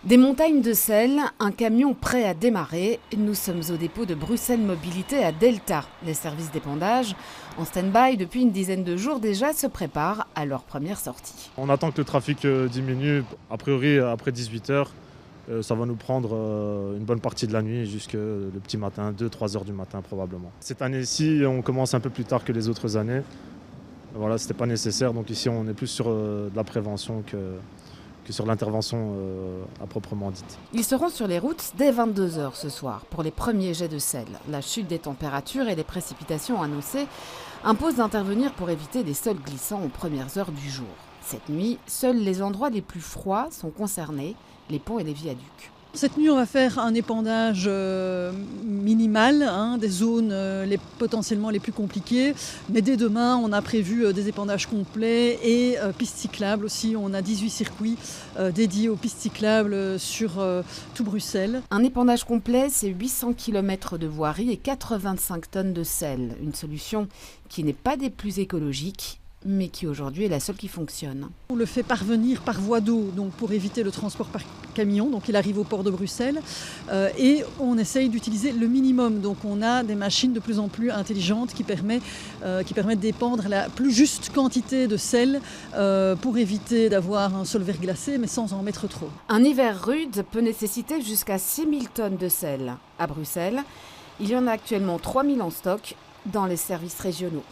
Des montagnes de sel, un camion prêt à démarrer. Nous sommes au dépôt de Bruxelles Mobilité à Delta. Les services d'épandage, en stand-by depuis une dizaine de jours déjà, se préparent à leur première sortie. On attend que le trafic diminue. A priori, après 18h, ça va nous prendre une bonne partie de la nuit jusqu'au le petit matin, 2-3 heures du matin probablement. Cette année-ci, on commence un peu plus tard que les autres années. Voilà, c'était pas nécessaire. Donc ici, on est plus sur de la prévention que sur l'intervention à proprement dite. Ils seront sur les routes dès 22h ce soir pour les premiers jets de sel. La chute des températures et les précipitations annoncées imposent d'intervenir pour éviter des sols glissants aux premières heures du jour. Cette nuit, seuls les endroits les plus froids sont concernés, les ponts et les viaducs. Cette nuit, on va faire un épandage minimal, des zones potentiellement les plus compliquées. Mais dès demain, on a prévu des épandages complets et pistes cyclables aussi. On a 18 circuits dédiés aux pistes cyclables sur tout Bruxelles. Un épandage complet, c'est 800 km de voirie et 85 tonnes de sel. Une solution qui n'est pas des plus écologiques, mais qui aujourd'hui est la seule qui fonctionne. On le fait parvenir par voie d'eau, donc pour éviter le transport par camion. Donc il arrive au port de Bruxelles et on essaye d'utiliser le minimum. Donc on a des machines de plus en plus intelligentes qui permettent d'épandre la plus juste quantité de sel pour éviter d'avoir un sol verglacé, mais sans en mettre trop. Un hiver rude peut nécessiter jusqu'à 6000 tonnes de sel. À Bruxelles, il y en a actuellement 3000 en stock dans les services régionaux.